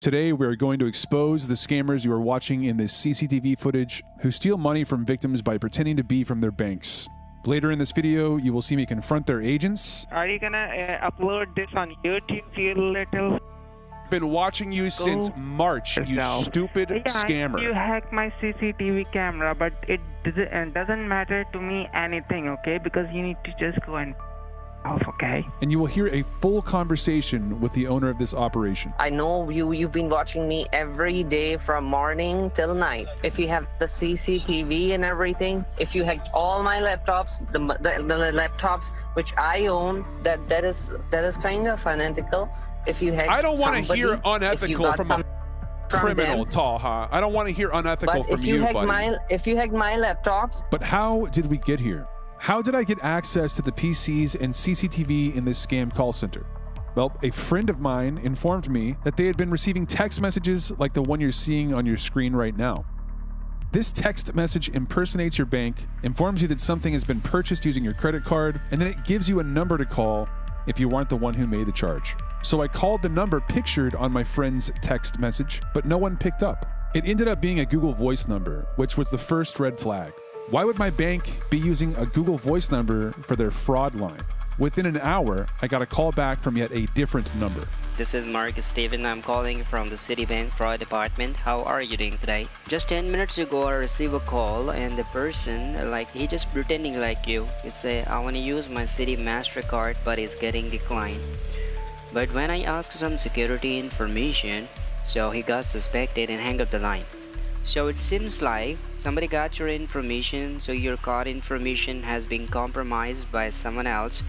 Today, we're going to expose the scammers you are watching in this CCTV footage who steal money from victims by pretending to be from their banks. Later in this video, you will see me confront their agents. Are you gonna upload this on YouTube, you little... Been watching you since March, you stupid scammer. You hacked my CCTV camera, but it doesn't matter to me anything, okay? Because you need to just go and off, okay? And you will hear a full conversation with the owner of this operation. I know you've been watching me every day from morning till night. If you have the CCTV and everything, if you hacked all my laptops, the laptops which I own, that is kind of unethical. If you hacked I don't want to hear unethical from a criminal, Talha. I don't want to hear unethical from you, buddy. If you hacked my laptops... But how did we get here? How did I get access to the PCs and CCTV in this scam call center? Well, a friend of mine informed me that they had been receiving text messages like the one you're seeing on your screen right now. This text message impersonates your bank, informs you that something has been purchased using your credit card, and then it gives you a number to call if you aren't the one who made the charge. So I called the number pictured on my friend's text message, but no one picked up. It ended up being a Google Voice number, which was the first red flag. Why would my bank be using a Google Voice number for their fraud line? Within an hour, I got a call back from yet a different number. This is Marcus Steven. I'm calling from the Citibank Fraud Department. How are you doing today? Just 10 minutes ago, I received a call and the person, he just pretending like you. He say, I want to use my Citi MasterCard, but it's getting declined. But when I asked some security information, so he got suspected and hang up the line. So it seems like somebody got your information, so your card information has been compromised by someone else.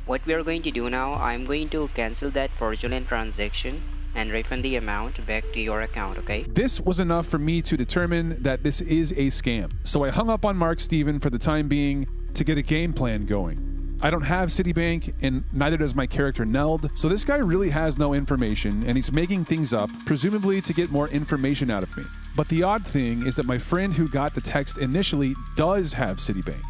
What we are going to do now, I'm going to cancel that fraudulent transaction and refund the amount back to your account, okay? This was enough for me to determine that this is a scam. So I hung up on Mark Steven for the time being to get a game plan going. I don't have Citibank, and neither does my character Neld, so this guy really has no information, and he's making things up, presumably to get more information out of me. But the odd thing is that my friend who got the text initially does have Citibank.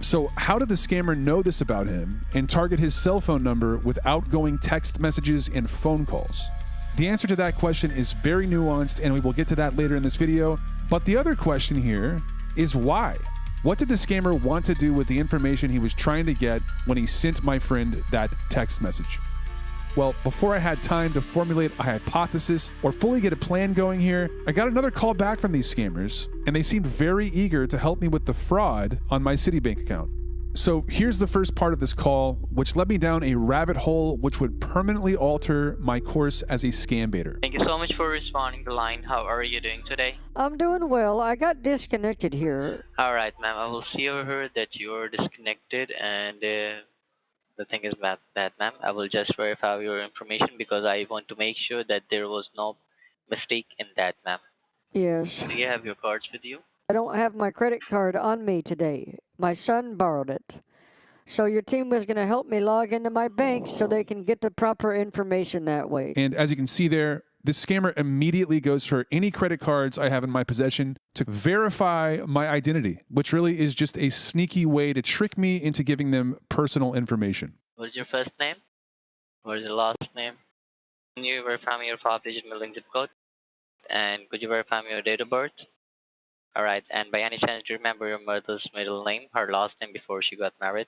So how did the scammer know this about him and target his cell phone number with outgoing text messages and phone calls? The answer to that question is very nuanced, and we will get to that later in this video. But the other question here is why? What did the scammer want to do with the information he was trying to get when he sent my friend that text message? Well, before I had time to formulate a hypothesis or fully get a plan going here, I got another call back from these scammers, and they seemed very eager to help me with the fraud on my Citibank account. So here's the first part of this call, which led me down a rabbit hole which would permanently alter my course as a scam baiter. Thank you so much for responding to the line. How are you doing today? I'm doing well. I got disconnected here. All right, ma'am. I will see over here that you are disconnected, and the thing is that, ma'am, I will just verify your information because I want to make sure that there was no mistake in that, ma'am. Yes. Do you have your cards with you? I don't have my credit card on me today. My son borrowed it. So your team was going to help me log into my bank so they can get the proper information that way. And as you can see there, this scammer immediately goes for any credit cards I have in my possession to verify my identity, which really is just a sneaky way to trick me into giving them personal information. What is your first name? What is your last name? Can you verify me your 5-digit mailing zip code? And could you verify me your date of birth? All right, and by any chance, do you remember your mother's middle name, her last name before she got married?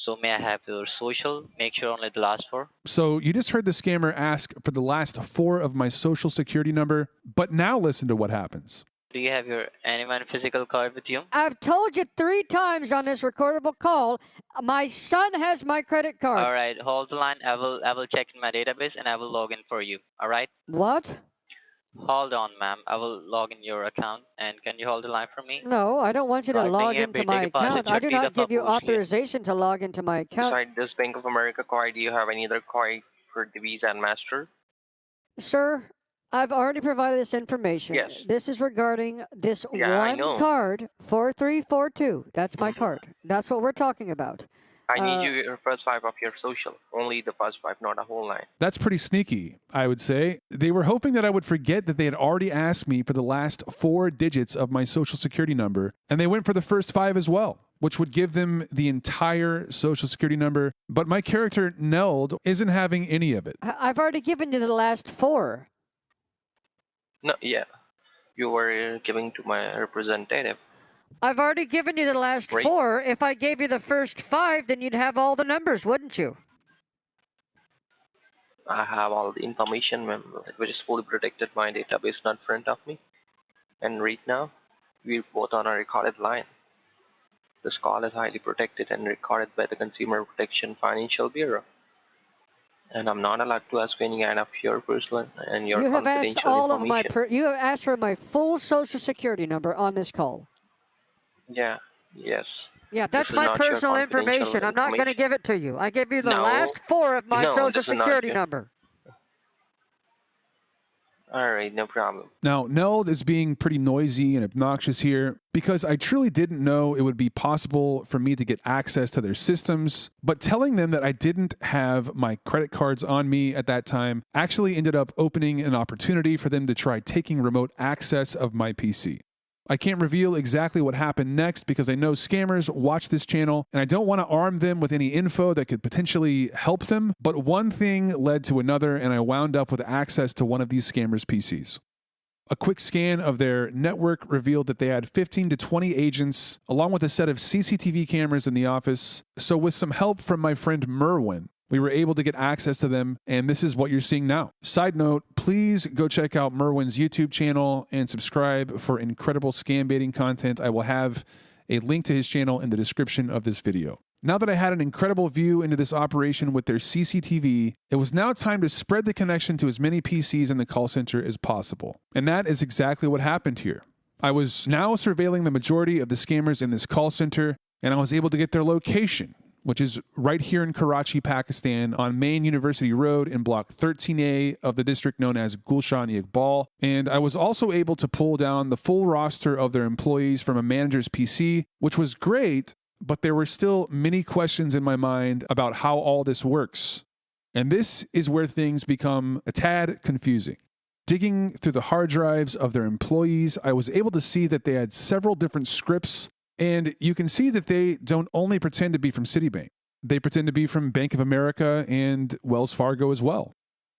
So may I have your social? Make sure only the last 4. So you just heard the scammer ask for the last 4 of my social security number, but now listen to what happens. Do you have your anyone physical card with you? I've told you 3 times on this recordable call, my son has my credit card. All right, hold the line. I will check in my database and I will log in for you. All right? What? Hold on, ma'am. I will log in your account. And can you hold the line for me? No, I don't want you to log into my account. I do not give you authorization to log into my account. Besides this Bank of America card, do you have any other card for the Visa and Master? Sir, I've already provided this information. Yes. This is regarding this I one know. card, 4342. That's my card. That's what we're talking about. I need your first 5 of your social. Only the first 5, not a whole line. That's pretty sneaky, I would say. They were hoping that I would forget that they had already asked me for the last 4 digits of my social security number, and they went for the first 5 as well, which would give them the entire social security number. But my character, Neld, isn't having any of it. I've already given you the last 4. No, yeah. You were giving to my representative. I've already given you the last Right. 4. If I gave you the first 5, then you'd have all the numbers, wouldn't you? I have all the information, which is fully protected. My database not in front of me. And right now, we're both on a recorded line. This call is highly protected and recorded by the Consumer Protection Financial Bureau. And I'm not allowed to ask any kind of your personal and your You have asked confidential all of my information. you have asked for my full social security number on this call. Yeah, yes. Yeah, This that's is my not your personal confidential information. I'm not going to give it to you. I gave you the No, last 4 of my no, social this is not security your. number. All right, no problem. Now, Neld is being pretty noisy and obnoxious here because I truly didn't know it would be possible for me to get access to their systems, but telling them that I didn't have my credit cards on me at that time actually ended up opening an opportunity for them to try taking remote access of my PC. I can't reveal exactly what happened next because I know scammers watch this channel and I don't want to arm them with any info that could potentially help them. But one thing led to another and I wound up with access to one of these scammers' PCs. A quick scan of their network revealed that they had 15 to 20 agents along with a set of CCTV cameras in the office. So with some help from my friend Merwin, we were able to get access to them, and this is what you're seeing now. Side note, please go check out Merwin's YouTube channel and subscribe for incredible scam baiting content. I will have a link to his channel in the description of this video. Now that I had an incredible view into this operation with their CCTV, it was now time to spread the connection to as many PCs in the call center as possible. And that is exactly what happened here. I was now surveilling the majority of the scammers in this call center, and I was able to get their location, which is right here in Karachi, Pakistan, on Main University Road in Block 13A of the district known as Gulshan-e-Iqbal. And I was also able to pull down the full roster of their employees from a manager's PC, which was great, but there were still many questions in my mind about how all this works. And this is where things become a tad confusing. Digging through the hard drives of their employees, I was able to see that they had several different scripts. And you can see that they don't only pretend to be from Citibank. They pretend to be from Bank of America and Wells Fargo as well.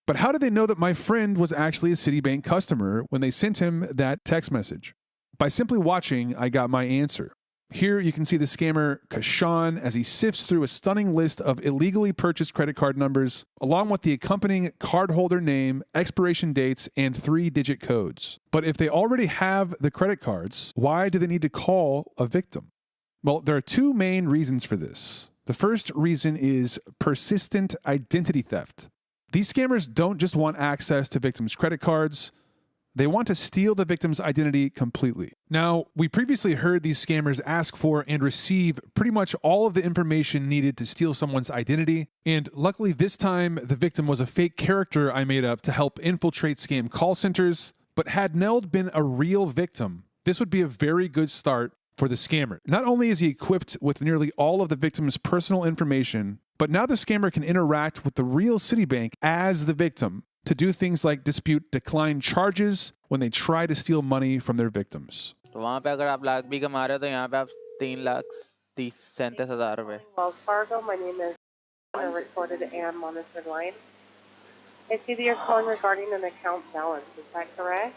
But how did they know that my friend was actually a Citibank customer when they sent him that text message? By simply watching, I got my answer. Here you can see the scammer Kashan as he sifts through a stunning list of illegally purchased credit card numbers, along with the accompanying cardholder name, expiration dates, and 3-digit codes. But if they already have the credit cards, why do they need to call a victim? Well, there are 2 main reasons for this. The first reason is persistent identity theft. These scammers don't just want access to victims' credit cards. They want to steal the victim's identity completely. Now, we previously heard these scammers ask for and receive pretty much all of the information needed to steal someone's identity, and luckily this time the victim was a fake character I made up to help infiltrate scam call centers. But had Neld been a real victim, this would be a very good start for the scammer. Not only is he equipped with nearly all of the victim's personal information, but now the scammer can interact with the real Citibank as the victim to do things like dispute decline charges when they try to steal money from their victims. तो वहाँ पे अगर आप लाख भी कमा रहे हो तो यहाँ पे आप 3,37,000 रुपए. Wells Fargo, my name is on a recorded and monitored line. I see that you're calling regarding an account balance. Is that correct?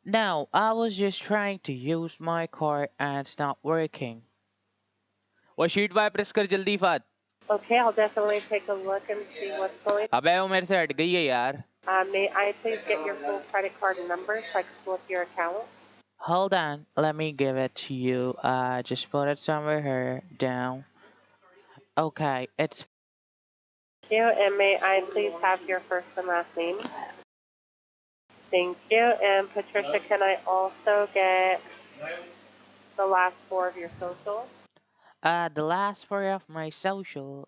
No, I was just trying to use my card and it's not working. वो sheet Y press कर जल्दी फात. Okay, I'll definitely take a look and see what's going on. अबे वो मेरे से हट गई है यार. May I please get your full credit card number so I can flip your account? Hold on, let me give it to you. Just put it somewhere here, down. Okay, it's... Thank you, and may I please have your first and last name? Thank you, and Patricia, can I also get the last 4 of your social? The last 4 of my social.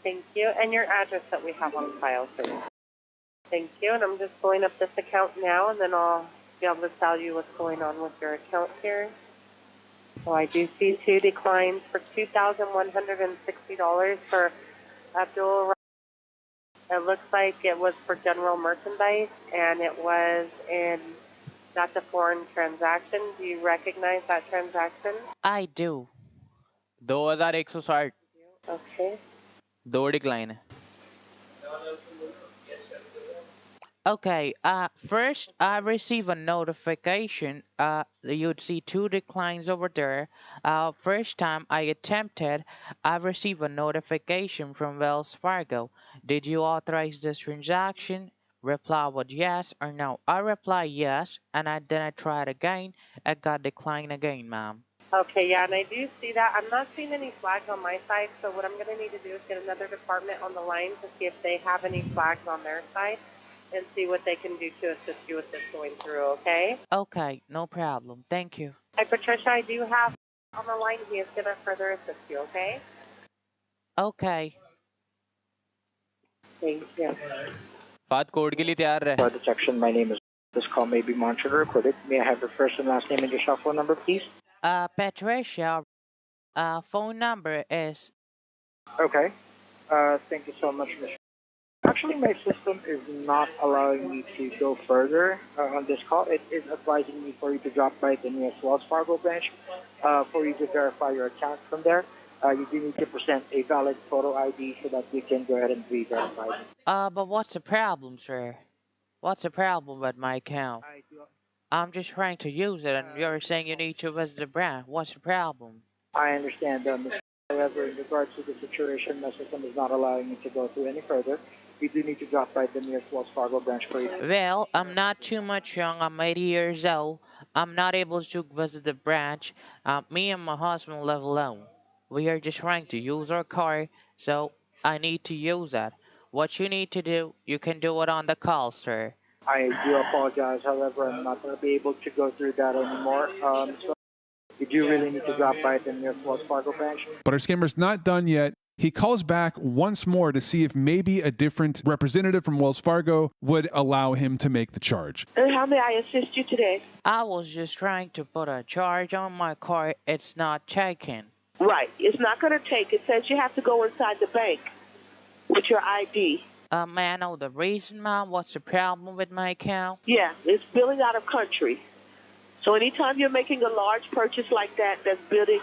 Thank you, and your address that we have on file, please. Thank you, and I'm just pulling up this account now, and then I'll be able to tell you what's going on with your account here. So I do see 2 declines for $2,160 for Abdul. It looks like it was for general merchandise, and it was in that's a foreign transaction. Do you recognize that transaction? I do. 2,160. Okay. 2 decline है. Okay, first I receive a notification. You'd see two declines over there. First time I attempted, I received a notification from Wells Fargo. Did you authorize this transaction? Reply was yes or no. I reply yes, and then I tried again. I got declined again, ma'am. Okay, yeah, and I do see that. I'm not seeing any flags on my side, so what I'm going to need to do is get another department on the line to see if they have any flags on their side and see what they can do to assist you with this going through, okay? Okay, no problem. Thank you. Hi, Patricia, I do have on the line. He is going to further assist you, okay? Okay. Thank you. बात code के लिए तैयार रहे. For the section, my name is. This call may be monitored or recorded. May I have your first and last name and your cell phone number, please? Patricia, phone number is. Okay. Thank you so much, Mr. Actually, my system is not allowing me to go further on this call. It is advising me for you to drop by the nearest Wells Fargo branch for you to verify your account from there. You do need to present a valid photo ID so that we can go ahead and re-verify it. But what's the problem, sir? What's the problem with my account? I'm just trying to use it, and you're saying you need to visit the branch. What's the problem? I understand, Mr. However, in regards to the situation, my system is not allowing me to go through any further. We do need to drop by the nearest Wells Fargo branch for you. Well, I'm not too much young. I'm 80 years old. I'm not able to visit the branch. Me and my husband live alone. We are just trying to use our car, so I need to use that. What you need to do, you can do it on the call, sir. I do apologize. However, I'm not going to be able to go through that anymore. So you do really need to drop by the nearest Wells Fargo branch. But our scammer's not done yet. He calls back once more to see if maybe a different representative from Wells Fargo would allow him to make the charge. And how may I assist you today? I was just trying to put a charge on my car. It's not checking. Right. It's not going to take. It says you have to go inside the bank with your ID. May I know the reason, ma'am? What's the problem with my account? Yeah, it's billing out of country. So anytime you're making a large purchase like that, that's billing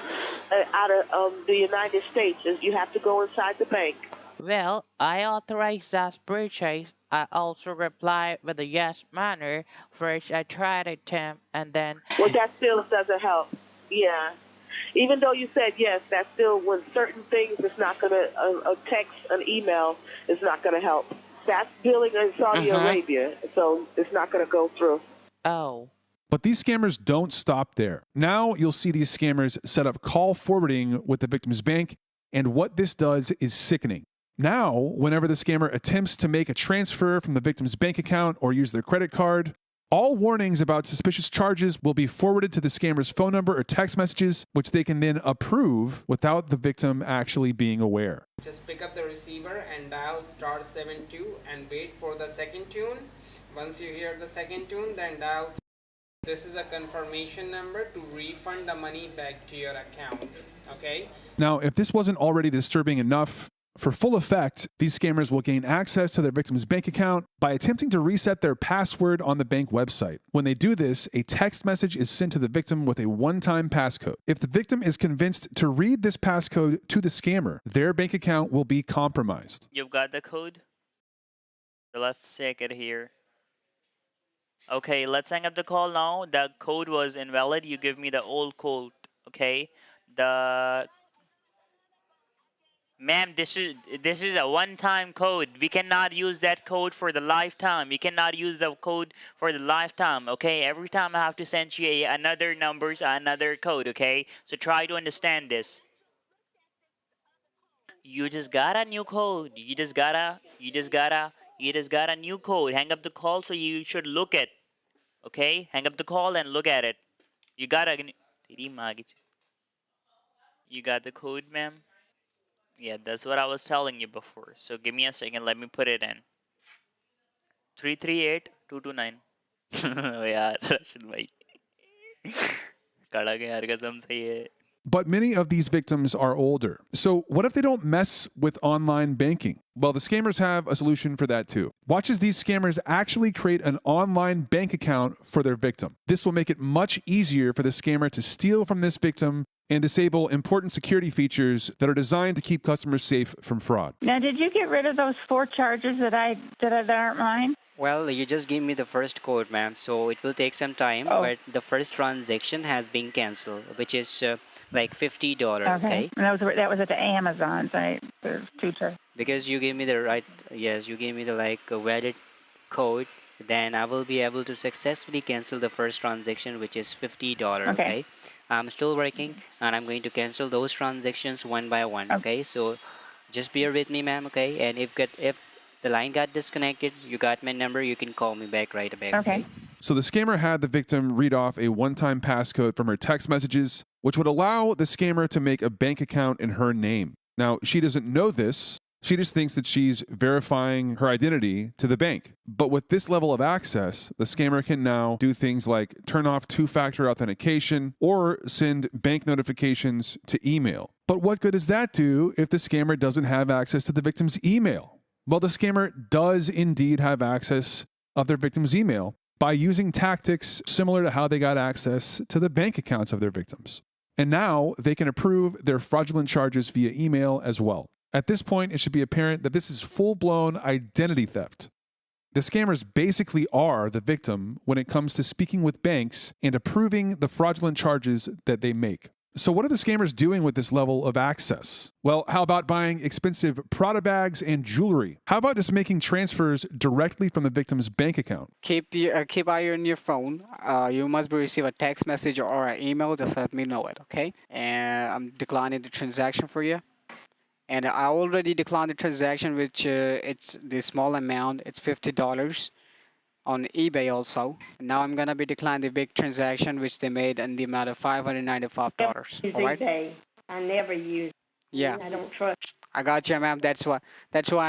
out of the United States, you have to go inside the bank. Well, I authorize that purchase. I also reply with a yes manner. First, I tried to attempt, and then... Well, that still doesn't help. Yeah. Even though you said yes, that still, when certain things, it's not going to, a text, an email, is not going to help. That's billing in Saudi Arabia, so it's not going to go through. Oh. But these scammers don't stop there. Now you'll see these scammers set up call forwarding with the victim's bank, and what this does is sickening. Now, whenever the scammer attempts to make a transfer from the victim's bank account or use their credit card, all warnings about suspicious charges will be forwarded to the scammer's phone number or text messages, which they can then approve without the victim actually being aware. Just pick up the receiver and dial *72 and wait for the second tune. Once you hear the second tune, then dial. This is a confirmation number to refund the money back to your account. Okay? Now, if this wasn't already disturbing enough, for full effect, these scammers will gain access to their victim's bank account by attempting to reset their password on the bank website. When they do this, a text message is sent to the victim with a one-time passcode. If the victim is convinced to read this passcode to the scammer, their bank account will be compromised. You've got the code? So let's check it here. Okay, let's hang up the call now. The code was invalid. You give me the old code, okay? Ma'am, this is a one-time code. We cannot use that code for the lifetime. We cannot use the code for the lifetime, okay? Every time I have to send you another numbers, another code, okay? So try to understand this. You just got a new code. You just got a new code. Hang up the call, so you should look at. Okay, hang up the call and look at it. You got the code, ma'am? Yeah, that's what I was telling you before. So give me a second, let me put it in. 338229. यार रशीद भाई कड़ा के यार कसम सही है. But many of these victims are older. So what if they don't mess with online banking? Well, the scammers have a solution for that too. Watch as these scammers actually create an online bank account for their victim. This will make it much easier for the scammer to steal from this victim and disable important security features that are designed to keep customers safe from fraud. Now, did you get rid of those 4 charges that aren't mine? Well, you just give me the first code, ma'am, so it will take some time, but the first transaction has been canceled, which is like $50, okay? And that was at the Amazon site. There's two. Because you gave me the right, yes, you gave me the like valid code, then I will be able to successfully cancel the first transaction, which is $50, okay? I'm still working, and I'm going to cancel those transactions one by one, okay? So just bear with me, ma'am, okay? And if the line got disconnected, you got my number, you can call me back right away, okay? So the scammer had the victim read off a one-time passcode from her text messages, which would allow the scammer to make a bank account in her name. Now, she doesn't know this. She just thinks that she's verifying her identity to the bank. But with this level of access, the scammer can now do things like turn off two-factor authentication or send bank notifications to email. But what good does that do if the scammer doesn't have access to the victim's email? Well, the scammer does indeed have access of their victim's email by using tactics similar to how they got access to the bank accounts of their victims. And now they can approve their fraudulent charges via email as well. At this point, it should be apparent that this is full-blown identity theft. The scammers basically are the victim when it comes to speaking with banks and approving the fraudulent charges that they make. So what are the scammers doing with this level of access? Well, how about buying expensive Prada bags and jewelry? How about just making transfers directly from the victim's bank account? Keep eye on your phone. You must receive a text message or an email. Just let me know it, okay? And I'm declining the transaction for you. And I already declined the transaction, which it's the small amount. It's $50 on eBay also. And now I'm gonna be declining the big transaction, which they made in the amount of $595. All right? eBay. I never use. Yeah. I don't trust. I got you, ma'am. That's why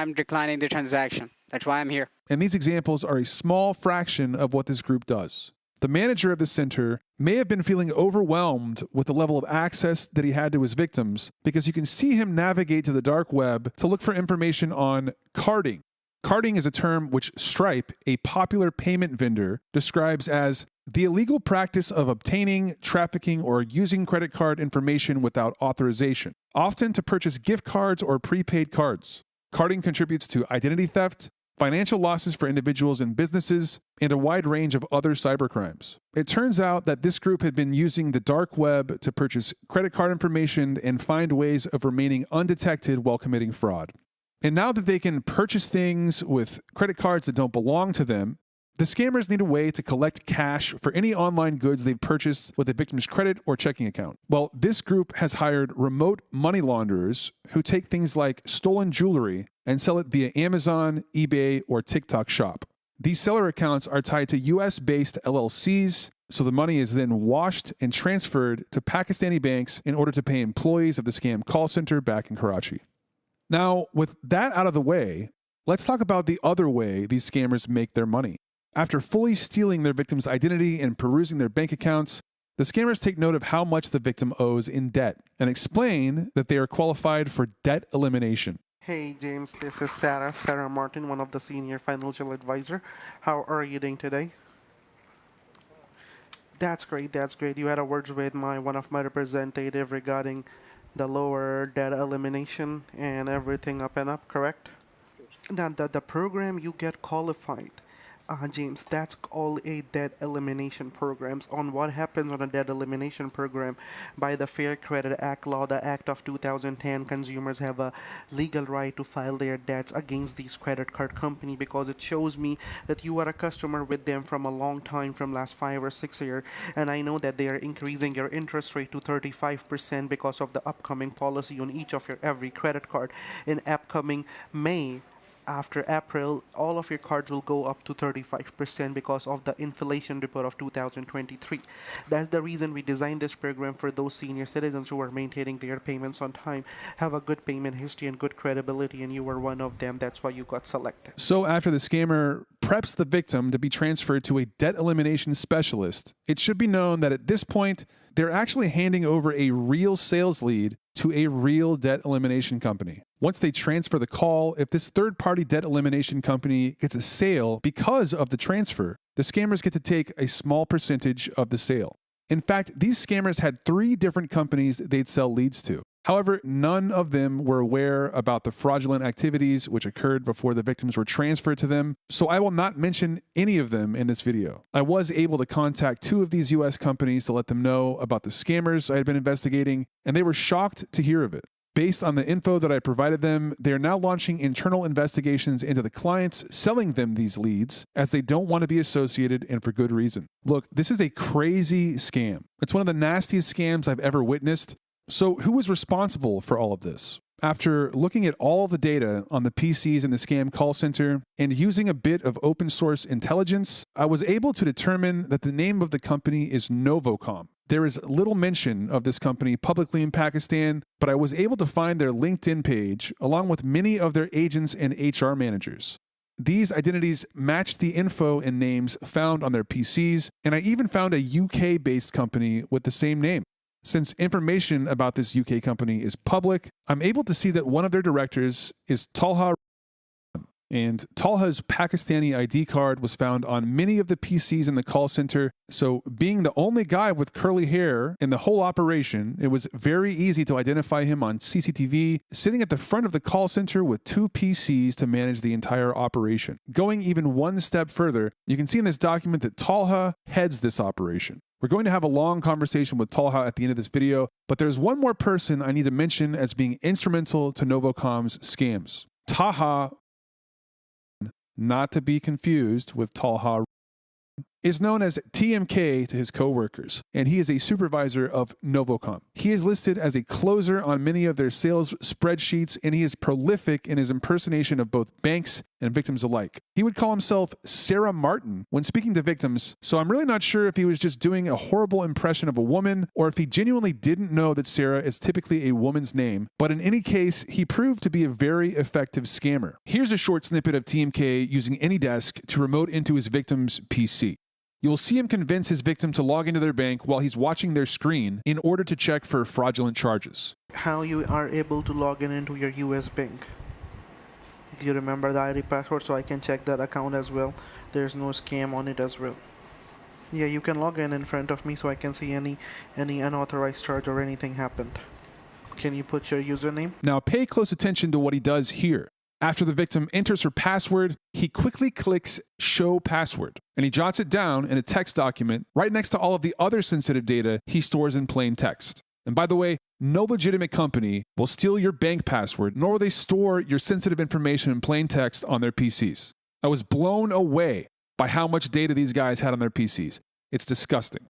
I'm declining the transaction. That's why I'm here. And these examples are a small fraction of what this group does. The manager of the center may have been feeling overwhelmed with the level of access that he had to his victims because you can see him navigate to the dark web to look for information on carding. Carding is a term which Stripe, a popular payment vendor, describes as the illegal practice of obtaining, trafficking, or using credit card information without authorization, often to purchase gift cards or prepaid cards. Carding contributes to identity theft, financial losses for individuals and businesses, and a wide range of other cybercrimes. It turns out that this group had been using the dark web to purchase credit card information and find ways of remaining undetected while committing fraud. And now that they can purchase things with credit cards that don't belong to them, the scammers need a way to collect cash for any online goods they've purchased with a victim's credit or checking account. Well, this group has hired remote money launderers who take things like stolen jewelry and sell it via Amazon, eBay, or TikTok Shop. These seller accounts are tied to US-based LLCs, so the money is then washed and transferred to Pakistani banks in order to pay employees of the scam call center back in Karachi. Now, with that out of the way, let's talk about the other way these scammers make their money. After fully stealing their victim's identity and perusing their bank accounts, the scammers take note of how much the victim owes in debt and explain that they are qualified for debt elimination. Hey James, this is Sarah Martin, one of the senior financial advisor. How are you doing today? That's great. You had a words with one of my representative regarding the lower debt elimination and everything up and up, correct? Now the program you get qualified. James, that's all a debt elimination programs. On what happens on a debt elimination program, by the Fair Credit Act law, the Act of 2010, consumers have a legal right to file their debts against these credit card company because it shows me that you are a customer with them from a long time, from last 5 or 6 years, and I know that they are increasing your interest rate to 35% because of the upcoming policy on each of your every credit card. In upcoming May, after April, all of your cards will go up to 35% because of the inflation report of 2023. That's the reason we designed this program for those senior citizens who are maintaining their payments on time, have a good payment history and good credibility, and you were one of them. That's why you got selected. So after the scammer preps the victim to be transferred to a debt elimination specialist, it should be known that at this point, they're actually handing over a real sales lead to a real debt elimination company. Once they transfer the call, if this third-party debt elimination company gets a sale because of the transfer, the scammers get to take a small percentage of the sale. In fact, these scammers had 3 different companies they'd sell leads to. However, none of them were aware about the fraudulent activities which occurred before the victims were transferred to them, so I will not mention any of them in this video. I was able to contact 2 of these US companies to let them know about the scammers I had been investigating, and they were shocked to hear of it. Based on the info that I provided them, they are now launching internal investigations into the clients selling them these leads, as they don't want to be associated, and for good reason. Look, this is a crazy scam. It's one of the nastiest scams I've ever witnessed. So who was responsible for all of this? After looking at all the data on the PCs in the scam call center and using a bit of open source intelligence, I was able to determine that the name of the company is Novocom. There is little mention of this company publicly in Pakistan, but I was able to find their LinkedIn page along with many of their agents and HR managers. These identities matched the info and names found on their PCs, and I even found a UK-based company with the same name. Since information about this UK company is public, I'm able to see that one of their directors is Talha, and Talha's Pakistani ID card was found on many of the PCs in the call center, so being the only guy with curly hair in the whole operation, it was very easy to identify him on CCTV, sitting at the front of the call center with 2 PCs to manage the entire operation. Going even one step further, you can see in this document that Talha heads this operation. We're going to have a long conversation with Talha at the end of this video, but there's one more person I need to mention as being instrumental to Novocom's scams. Taha, not to be confused with Talha, is known as TMK to his coworkers, and he is a supervisor of Novocom. He is listed as a closer on many of their sales spreadsheets, and he is prolific in his impersonation of both banks and victims alike. He would call himself Sarah Martin when speaking to victims, so I'm really not sure if he was just doing a horrible impression of a woman or if he genuinely didn't know that Sarah is typically a woman's name, but in any case, he proved to be a very effective scammer. Here's a short snippet of TMK using AnyDesk to remote into his victim's PC. You will see him convince his victim to log into their bank while he's watching their screen in order to check for fraudulent charges. How you are able to log in into your US bank? Do you remember the ID password so I can check that account as well? There's no scam on it as well. Yeah, you can log in front of me so I can see any unauthorized charge or anything happened. Can you put your username? Now pay close attention to what he does here. After the victim enters her password, he quickly clicks Show Password, and he jots it down in a text document right next to all of the other sensitive data he stores in plain text. And by the way, no legitimate company will steal your bank password, nor will they store your sensitive information in plain text on their PCs. I was blown away by how much data these guys had on their PCs. It's disgusting.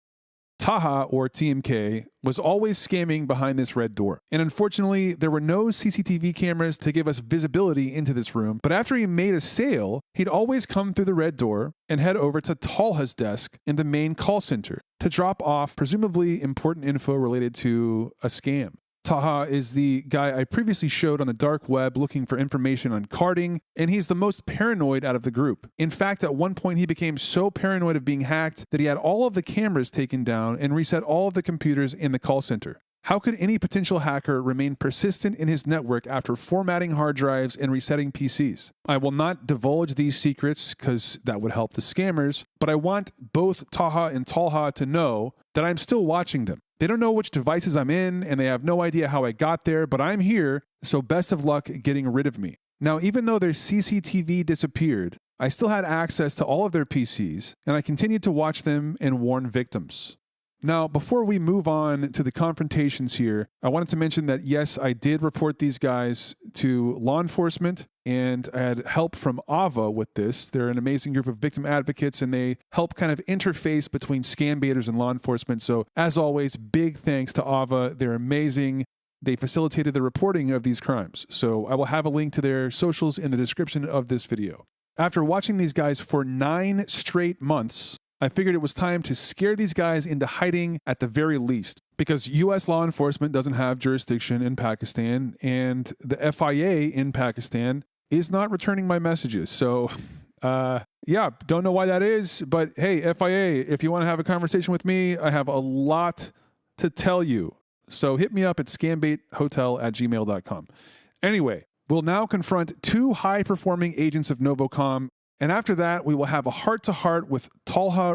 Taha, or TMK, was always scamming behind this red door. And unfortunately, there were no CCTV cameras to give us visibility into this room. But after he made a sale, he'd always come through the red door and head over to Talha's desk in the main call center to drop off presumably important info related to a scam. Taha is the guy I previously showed on the dark web looking for information on carding, and he's the most paranoid out of the group. In fact, at one point he became so paranoid of being hacked that he had all of the cameras taken down and reset all of the computers in the call center. How could any potential hacker remain persistent in his network after formatting hard drives and resetting PCs? I will not divulge these secrets because that would help the scammers, but I want both Taha and Talha to know that I'm still watching them. They don't know which devices I'm in, and they have no idea how I got there, but I'm here, so best of luck getting rid of me. Now, even though their CCTV disappeared, I still had access to all of their PCs, and I continued to watch them and warn victims. Now, before we move on to the confrontations here, I wanted to mention that yes, I did report these guys to law enforcement, and I had help from AVA with this. They're an amazing group of victim advocates, and they help kind of interface between scam baiters and law enforcement. So, as always, big thanks to AVA. They're amazing. They facilitated the reporting of these crimes. So, I will have a link to their socials in the description of this video. After watching these guys for 9 straight months, I figured it was time to scare these guys into hiding at the very least, because U.S. law enforcement doesn't have jurisdiction in Pakistan, and the FIA in Pakistan is not returning my messages. So, yeah, don't know why that is, but hey, FIA, if you want to have a conversation with me, I have a lot to tell you. So hit me up at scambaithotel@gmail.com. Anyway, we'll now confront 2 high-performing agents of Novocom, and after that, we will have a heart-to-heart with Talha,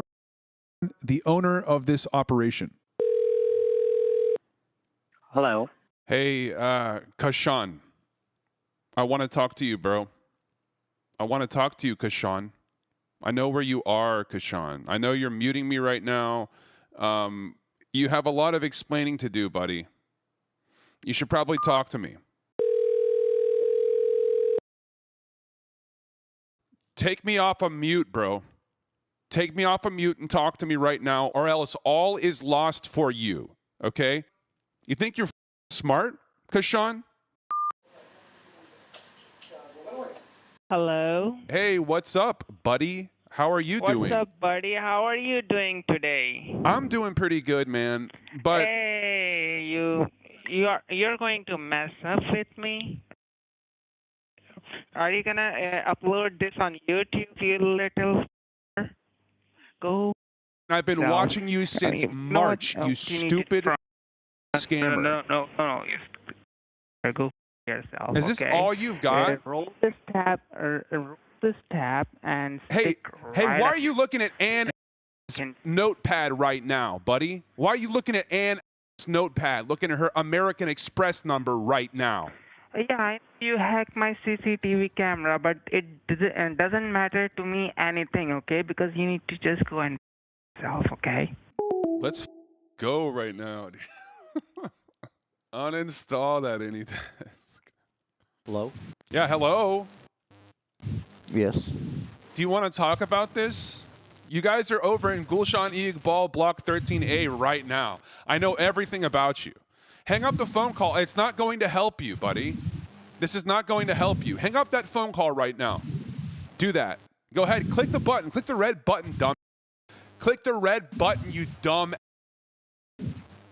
the owner of this operation. Hello. Hey, Kashan. I want to talk to you, bro. I want to talk to you, Kashan. I know where you are, Kashan. I know you're muting me right now. You have a lot of explaining to do, buddy. You should probably talk to me. Take me off of mute, bro. Take me off of mute and talk to me right now, or else all is lost for you, okay? You think you're smart, Kashan? Hello. Hey, what's up, buddy? How are you doing? What's up, buddy? How are you doing today? I'm doing pretty good, man. But Hey, you're going to mess up with me? Are you gonna upload this on YouTube, you little go? I've been No. watching you since March, you stupid scammer. No. You go yourself. Is this okay? all you've got? Roll this tab, and Hey, stick hey, right why up- are you looking at Anne's notepad right now, buddy? Why are you looking at Anne's notepad, looking at her American Express number right now? Yeah, you hacked my CCTV camera, but it doesn't matter to me anything, okay? Because you need to just go and yourself, okay? Let's go right now. Uninstall that AnyTask. Hello? Yeah, hello. Yes. Do you want to talk about this? You guys are over in Gulshan Iqbal Block 13A right now. I know everything about you. Hang up the phone call. It's not going to help you, buddy. This is not going to help you. Hang up that phone call right now. Do that. Go ahead. Click the button. Click the red button, dumb. Click the red button, you dumb.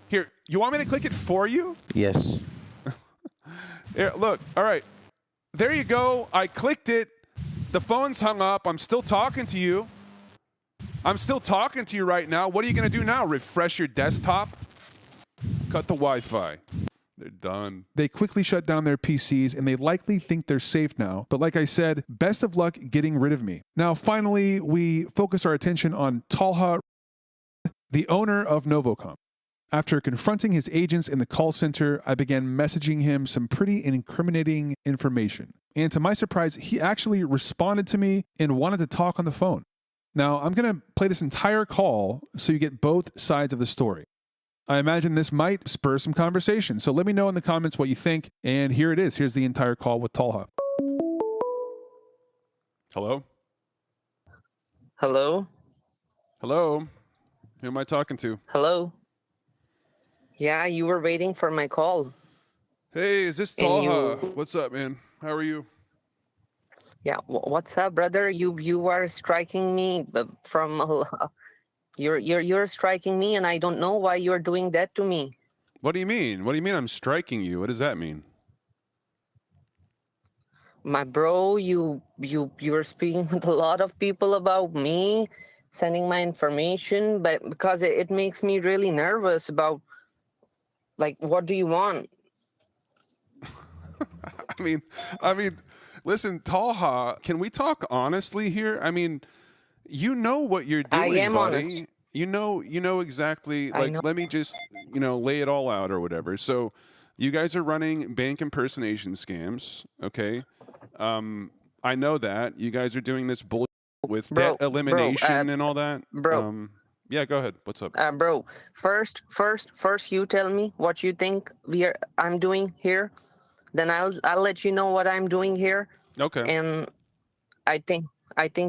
Here, you want me to click it for you? Yes. Here, look. All right. There you go. I clicked it. The phone's hung up. I'm still talking to you. I'm still talking to you right now. What are you going to do now? Refresh your desktop? Cut the Wi-Fi. They're done. They quickly shut down their PCs and they likely think they're safe now. But like I said, best of luck getting rid of me. Now, finally, we focus our attention on Talha, the owner of Novocom. After confronting his agents in the call center, I began messaging him some pretty incriminating information. And to my surprise, he actually responded to me and wanted to talk on the phone. Now, I'm going to play this entire call so you get both sides of the story. I imagine this might spur some conversation. So let me know in the comments what you think. And here it is. Here's the entire call with Talha. Hello? Hello? Hello? Who am I talking to? Hello? Yeah, you were waiting for my call. Hey, is this Talha? What's up, man? How are you? Yeah, what's up, brother? You are striking me from you're striking me, and I don't know why you're doing that to me. What do you mean? What do you mean I'm striking you? What does that mean? My bro, you're speaking with a lot of people about me, sending my information, but because it makes me really nervous about, like, what do you want? I mean, listen, Talha, can we talk honestly here? I mean, you know what you're doing, I am buddy. honest. You know exactly. I Like, know. let me just, lay it all out or whatever. So, you guys are running bank impersonation scams, okay? I know that you guys are doing this bullshit with debt elimination and all that. Bro. Yeah, go ahead. What's up? Bro, first, you tell me what you think I'm doing here. Then I'll let you know what I'm doing here. Okay. And I think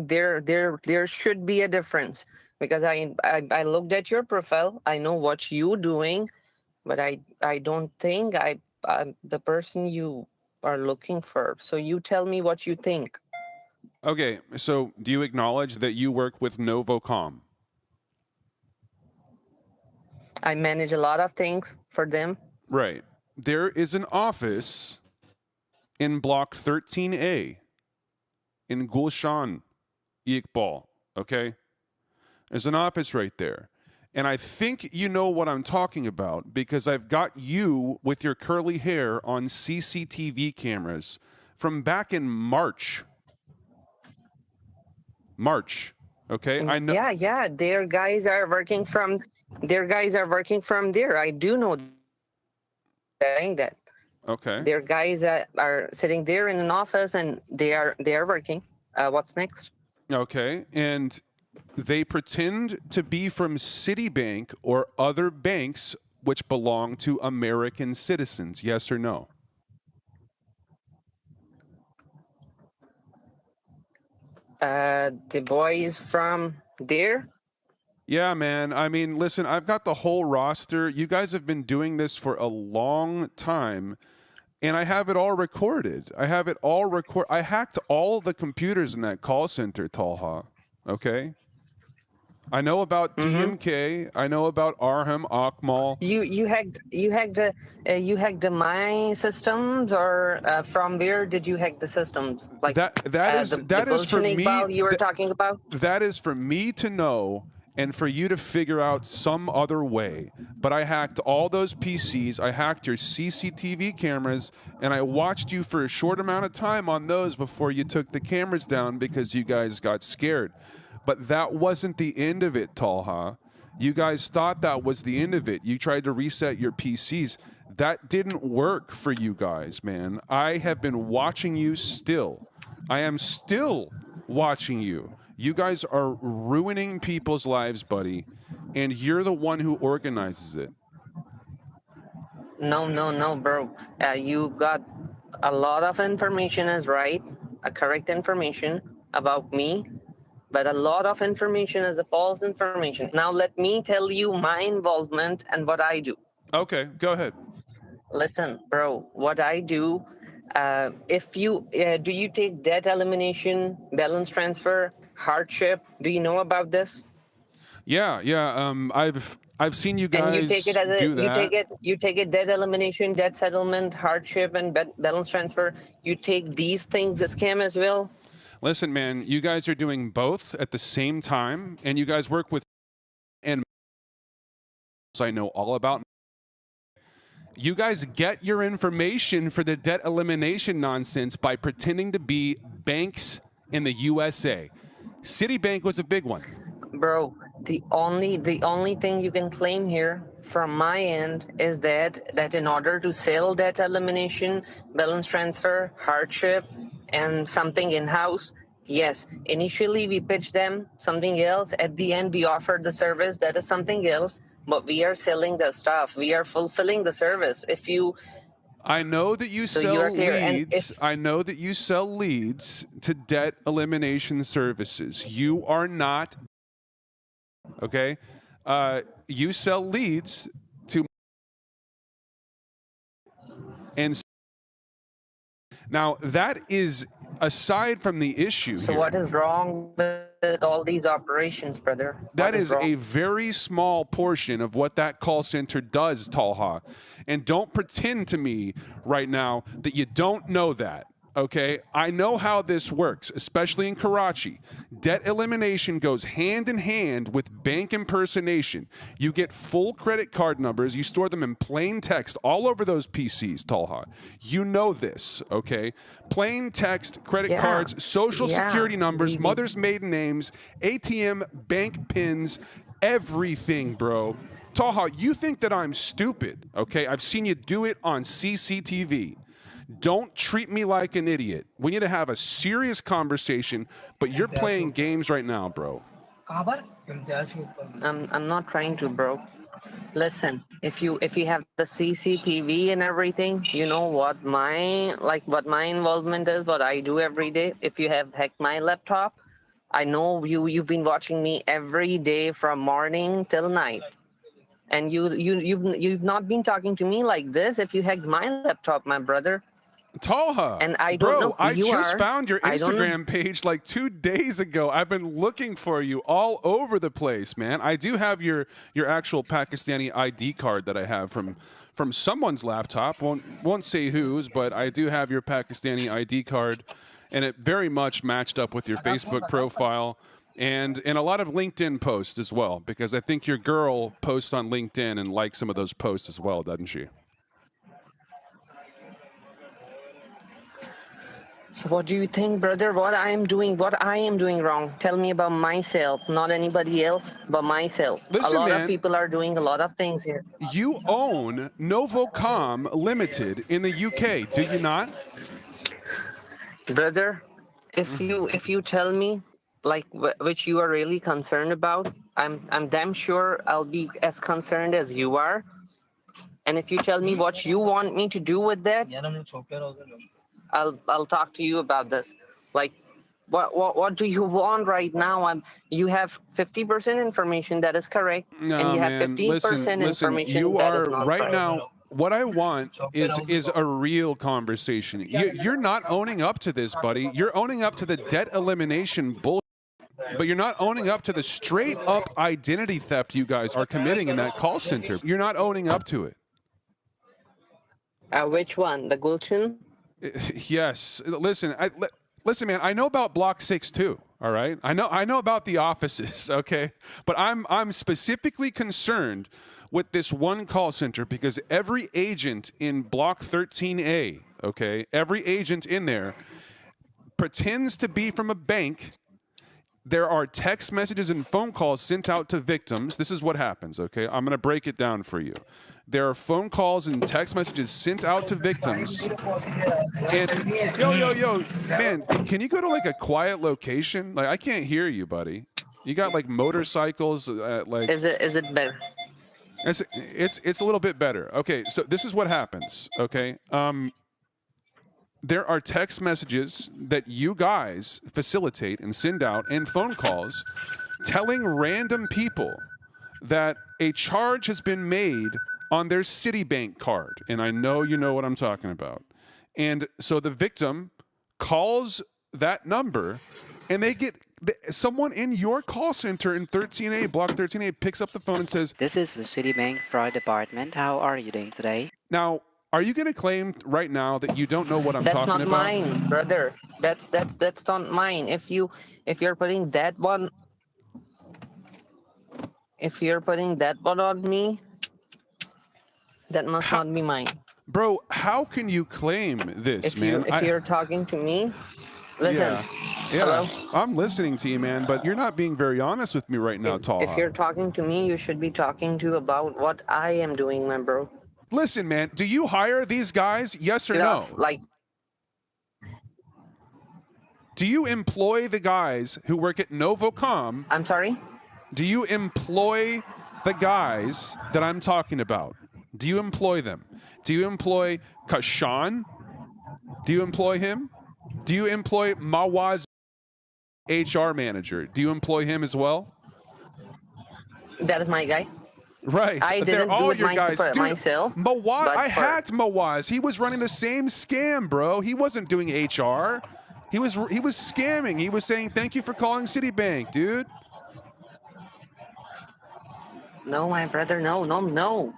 there should be a difference, because I looked at your profile. I know what you're doing, but I don't think I'm the person you are looking for. So you tell me what you think. Okay, so do you acknowledge that you work with Novocom? I manage a lot of things for them. Right. There is an office in Block 13A in Gulshan Iqbal, okay? There's an office right there. And I think you know what I'm talking about because I've got you with your curly hair on CCTV cameras from back in March. Okay? I know. Yeah, their guys are working from there. I do know. saying that. Okay. Their guys are sitting there in an office and they are working. What's next? Okay. And they pretend to be from Citibank or other banks which belong to American citizens. Yes or no? The boys from there. Yeah, man. I mean, listen, I've got the whole roster. You guys have been doing this for a long time, and I have it all recorded. I have it all record. I hacked all the computers in that call center, Talha. Okay? I know about TMK. I know about Arham, Akmal. You hacked my systems, or from where did you hack the systems? Like That is the that is for Bolshevik me. ball you were talking about? That is for me to know and for you to figure out some other way. But I hacked all those PCs, I hacked your CCTV cameras, and I watched you for a short amount of time on those before you took the cameras down because you guys got scared. But that wasn't the end of it, Talha. You guys thought that was the end of it. You tried to reset your PCs. That didn't work for you guys, man. I have been watching you still. I am still watching you. You guys are ruining people's lives, buddy, and you're the one who organizes it. No, bro. You got a lot of information is right, correct information about me, but a lot of information is a false information. Now let me tell you my involvement and what I do. Okay, go ahead. Listen, bro, what I do, if you do you take debt elimination, balance transfer, hardship? Do you know about this? Yeah. I've seen you And you take guys it as a do that. you take it debt elimination, debt settlement, hardship, and balance transfer. You take these things as scam as well. Listen, man, you guys are doing both at the same time, and you guys work with and I know all about. You guys get your information for the debt elimination nonsense by pretending to be banks in the USA. Citibank was a big one. Bro, the only thing you can claim here from my end is that in order to sell that elimination, balance transfer, hardship, and something in-house, yes, initially we pitch them something else. At the end, we offer the service that is something else, but we are selling the stuff. We are fulfilling the service. If you I know that you so you are sell clear, and leads. I know that you sell leads to debt elimination services. You are not, okay? You sell leads to, and now that is aside from the issue so here. what is wrong with all these operations, brother? That What is is wrong? a very small portion of what that call center does, Talha. And don't pretend to me right now that you don't know that. Okay, I know how this works, especially in Karachi. Debt elimination goes hand in hand with bank impersonation. You get full credit card numbers, you store them in plain text all over those PCs, Talha. You know this, okay? Plain text, credit cards, social security numbers, mother's maiden names, ATM, bank pins, everything, bro. Talha, you think that I'm stupid, okay? I've seen you do it on CCTV. Don't treat me like an idiot. We need to have a serious conversation, but you're playing games right now, bro. I'm not trying to, bro. Listen, if you have the CCTV and everything, you know what my involvement is, what I do every day. If you have hacked my laptop, I know you've been watching me every day from morning till night. And you've not been talking to me like this if you hacked my laptop, my brother. Talha, And I don't know bro, who I you just are. found your I don't know. Instagram page like 2 days ago. I've been looking for you all over the place, man. I do have your actual Pakistani ID card that I have from someone's laptop. Won't say whose, but I do have your Pakistani ID card, and it very much matched up with your Facebook profile and a lot of LinkedIn posts as well, because I think your girl posts on LinkedIn and likes some of those posts as well, doesn't she? So what do you think, brother? What I am doing wrong? Tell me about myself, not anybody else, but myself. A Listen, lot of man, people are doing a lot of things here. you own Novocom Limited in the UK, do you not? Brother, if you tell me like which you are really concerned about, I'm damn sure I'll be as concerned as you are. And if you tell me what you want me to do with that, I'll talk to you about this. Like, what do you want right now? You have 50% information that is correct, No, and you have man. 50% Listen. information You that is are not right correct. now. What I want is a real conversation. You're not owning up to this, buddy. You're owning up to the debt elimination bull, but you're not owning up to the straight up identity theft you guys are committing in that call center. You're not owning up to it. Which one? The Gulchin? Yes. Listen, man. I know about Block 6 too. All right. I know about the offices. Okay, but I'm specifically concerned with this one call center because every agent in Block 13A, okay, every agent in there pretends to be from a bank. There are text messages and phone calls sent out to victims. This is what happens, okay? I'm going to break it down for you. There are phone calls and text messages sent out to victims. And yo, man, can you go to like a quiet location? Like I can't hear you, buddy. You got like motorcycles like Is it better? It's a little bit better. Okay, so this is what happens, okay? There are text messages that you guys facilitate and send out and phone calls telling random people that a charge has been made on their Citibank card. And I know you know what I'm talking about. And so the victim calls that number and they get someone in your call center in 13A, Block 13A, picks up the phone and says, "This is the Citibank fraud department. How are you doing today?" Now, are you going to claim right now that you don't know what I'm That's talking not about? mine, brother. That's not mine. If you're putting that one, if you're putting that one on me, that must not be mine. Bro, how can you claim this, man? If you're talking to me, listen. Yeah. Hello? I'm listening to you, man, but you're not being very honest with me right now, Talha. If you're talking to me, you should be talking to about what I am doing, my bro. Listen, man, do you hire these guys? Yes or no? Like, do you employ the guys who work at Novocom? I'm sorry? Do you employ the guys that I'm talking about? Do you employ them? Do you employ Kashan? Do you employ him? Do you employ Mawaz HR manager? Do you employ him as well? That is my guy. Right. I didn't all do it your guys. Dude, myself. Mawaz, I hacked Mawaz. He was running the same scam, bro. He wasn't doing HR. He was scamming. He was saying, "Thank you for calling Citibank, dude." No, my brother, no.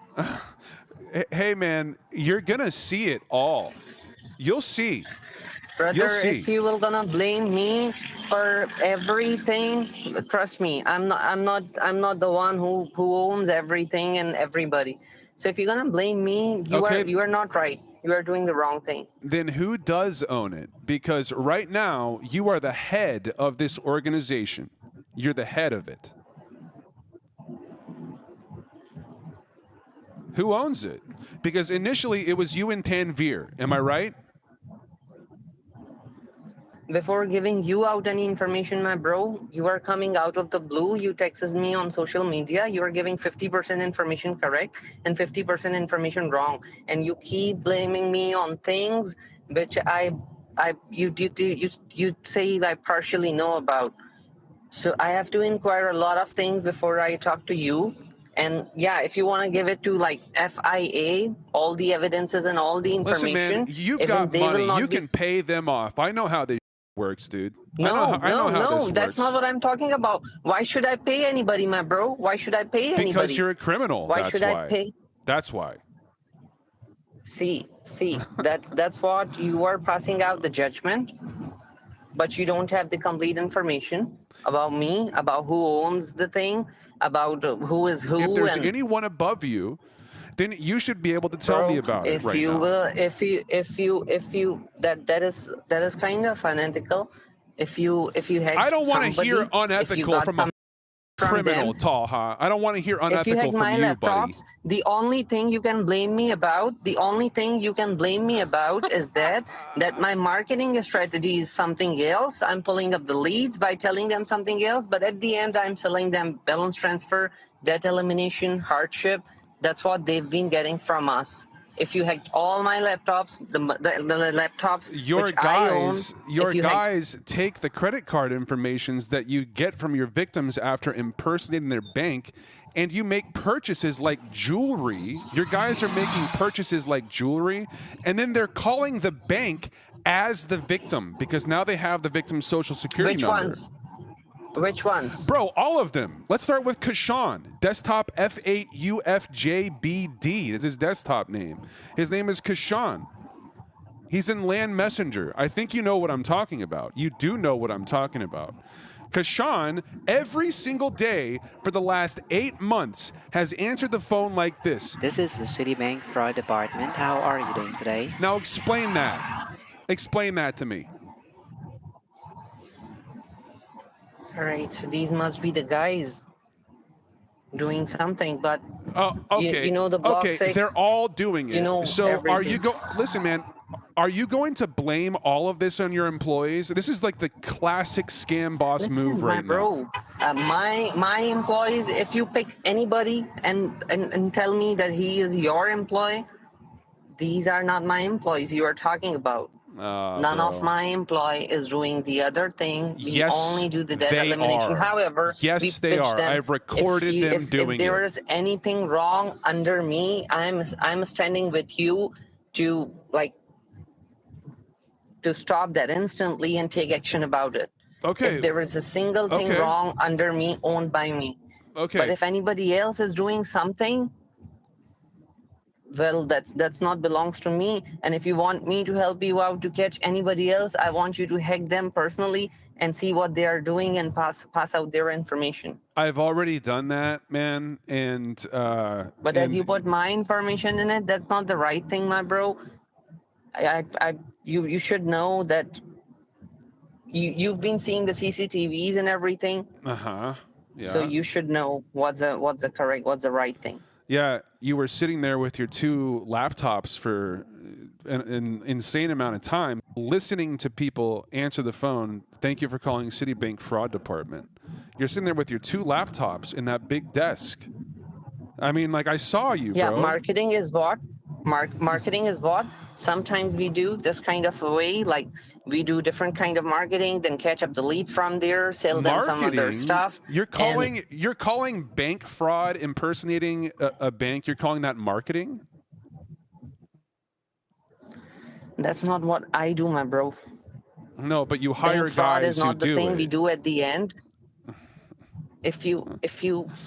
Hey, man, you're gonna see it all. You'll see. Brother, You'll see. if you will gonna blame me for everything, trust me, I'm not the one who owns everything and everybody. So if you're gonna blame me, you are not right. You are doing the wrong thing. Then who does own it? Because right now you are the head of this organization. You're the head of it. Who owns it? Because initially it was you and Tanvir. Am I right? Before giving you out any information, my bro, you are coming out of the blue. You texted me on social media. You are giving 50% information correct and 50% information wrong. And you keep blaming me on things which you say I partially know about. So I have to inquire a lot of things before I talk to you. And yeah, if you want to give it to like FIA, all the evidences and all the information. Listen, man, you've got money. You can pay them off. I know how this works, dude. I know how this works. That's not what I'm talking about. Why should I pay anybody, my bro? Why should I pay anybody? Because you're a criminal. Why should I pay? That's why. See, that's what you are passing out the judgment, but you don't have the complete information about me, about who owns the thing, about who is who. If there's anyone above you then you should be able to tell me about it if right you now. will, if you that is kind of unethical. If you hack I don't want to somebody, hear if you unethical got from some a from criminal, them, Talha. I don't want to hear if you unethical hack from my you, buddy. laptops, the only thing you can blame me about, is that my marketing strategy is something else. I'm pulling up the leads by telling them something else, but at the end, I'm selling them balance transfer, debt elimination, hardship. That's what they've been getting from us. If you hacked all my laptops, the laptops which I own, Your if you hacked guys take the credit card informations that you get from your victims after impersonating their bank, and you make purchases like jewelry. Your guys are making purchases like jewelry, and then they're calling the bank as the victim because now they have the victim's social security which number. ones? Which ones? Bro, all of them. Let's start with Kashan. Desktop F8UFJBD is his desktop name. His name is Kashan. He's in LAN Messenger. I think you know what I'm talking about. You do know what I'm talking about. Kashan, every single day for the last 8 months, has answered the phone like this. This is the Citibank Fraud Department. How are you doing today? Now explain that. Explain that to me. All right, so these must be the guys doing something, but Okay. you know the block okay, 6. they're all doing it. You know so are you everything. listen, man, are you going to blame all of this on your employees? This is like the classic scam boss move right bro, my employees, if you pick anybody and tell me that he is your employee, these are not my employees you are talking about. None of my employee is doing the other thing. We Yes, only do the debt they elimination. are. However, Yes, we they pitch are. them. I've recorded them doing if there it. is anything wrong under me, I'm standing with you to to stop that instantly and take action about it. Okay. If there is a single thing Okay. wrong under me, owned by me. Okay. But if anybody else is doing something, well, that's not belongs to me. And if you want me to help you out to catch anybody else, I want you to hack them personally and see what they are doing and pass out their information. I've already done that, man, and But as you put my information in it, that's not the right thing, my bro. You should know that you've been seeing the CCTVs and everything. Yeah. So you should know what's the right thing. Yeah, you were sitting there with your 2 laptops for an insane amount of time, listening to people answer the phone. Thank you for calling Citibank Fraud Department. You're sitting there with your 2 laptops in that big desk. I mean, like, I saw you, yeah, bro. marketing is what? Marketing is what? Sometimes we do this kind of a way, like we do different kind of marketing, then catch up the lead from there, sell them some other stuff. You're calling bank fraud impersonating a bank. You're calling that marketing? That's not what I do, my bro. No, but you hire Bank fraud guys is not who the do thing it. we do at the end. If you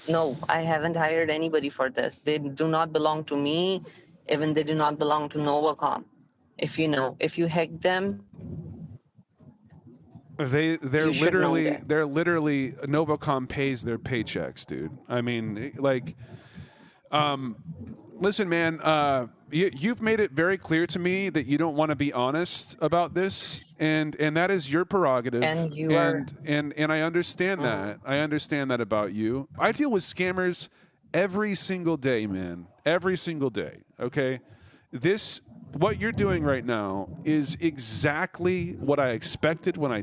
no, I haven't hired anybody for this. They do not belong to me, even they do not belong to Novacom. If you hack them, they're you should know literally Novacom pays their paychecks, dude. I mean, like, listen, man, you've made it very clear to me that you don't want to be honest about this, and that is your prerogative. And you are, and I understand that. I understand that about you. I deal with scammers every single day, man. Every single day. Okay, what you're doing right now is exactly what I expected when I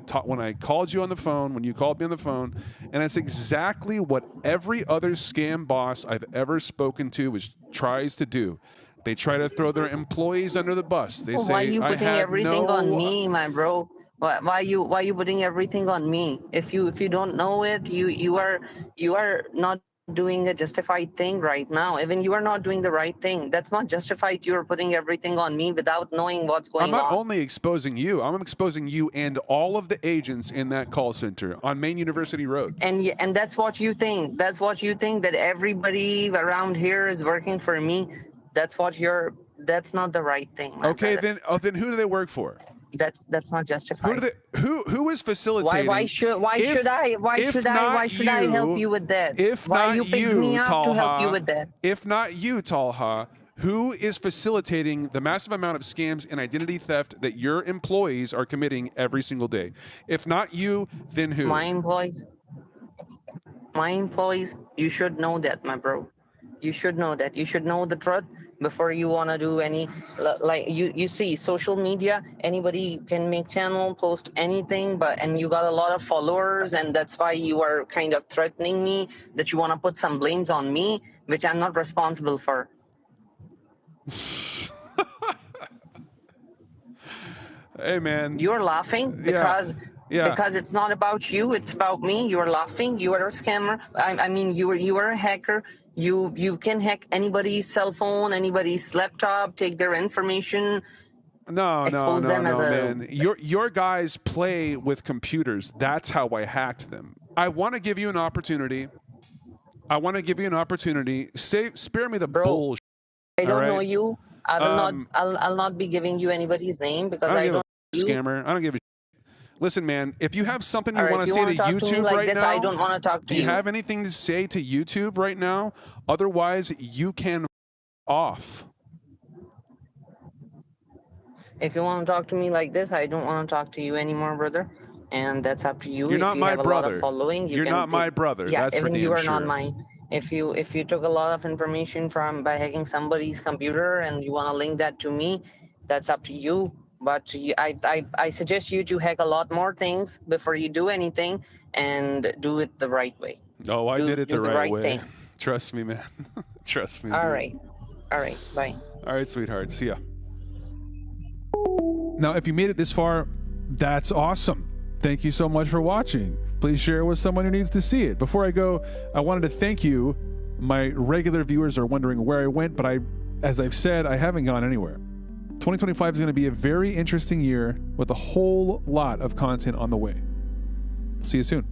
called you on the phone, when you called me on the phone, and it's exactly what every other scam boss I've ever spoken to tries to do. They try to throw their employees under the bus. They say, why are you putting everything on me, my bro? Why you putting everything on me? If you don't know it, you are not doing a justified thing right now. Even you are not doing the right thing. That's not justified. You're putting everything on me without knowing what's going on. I'm not only exposing you, I'm exposing you and all of the agents in that call center on Main University Road. And that's what you think. That's what you think, that everybody around here is working for me. That's not the right thing. Okay, then who do they work for? That's not justified. Who is facilitating? Why should I help you with that? If why not you picked me up to help you with that? If not you, Talha, Who is facilitating the massive amount of scams and identity theft that your employees are committing every single day? If not you, then who? My employees. My employees, you should know that, my bro. You should know that. You should know the truth before you want to do any, like you see social media, anybody can make channel, post anything, and you got a lot of followers, and that's why you are kind of threatening me that you want to put some blames on me, which I'm not responsible for. Hey, man. You're laughing because Yeah. because it's not about you, it's about me. You're laughing. You are a scammer. I mean, you are a hacker. You can hack anybody's cell phone, anybody's laptop, take their information. No, expose them as a man. Your guys play with computers. That's how I hacked them. I want to give you an opportunity. Spare me the bullshit. I don't know you. I will not. I'll not be giving you anybody's name because I don't know you. Scammer. I don't give a shit. Listen, man, if you have something you All right, want to if say you to wanna talk to me YouTube like right this, now, I don't want to talk to do you you. have anything to say to YouTube right now? Otherwise, you can off. If you want to talk to me like this, I don't want to talk to you anymore, brother. And that's up to you. You're if not you my have a lot brother. of following, You're can not my brother. Yeah, That's for even you damn are not sure. mine. If you took a lot of information from by hacking somebody's computer and you want to link that to me, that's up to you. But I suggest you to hack a lot more things before you do anything, and do it the right way. Oh, I did it do the right way. thing. Trust me, man. Trust me. All dude. right. All right. Bye. All right, sweetheart. See ya. Now, if you made it this far, that's awesome. Thank you so much for watching. Please share it with someone who needs to see it. Before I go, I wanted to thank you. My regular viewers are wondering where I went, but as I've said, I haven't gone anywhere. 2025 is going to be a very interesting year with a whole lot of content on the way. See you soon.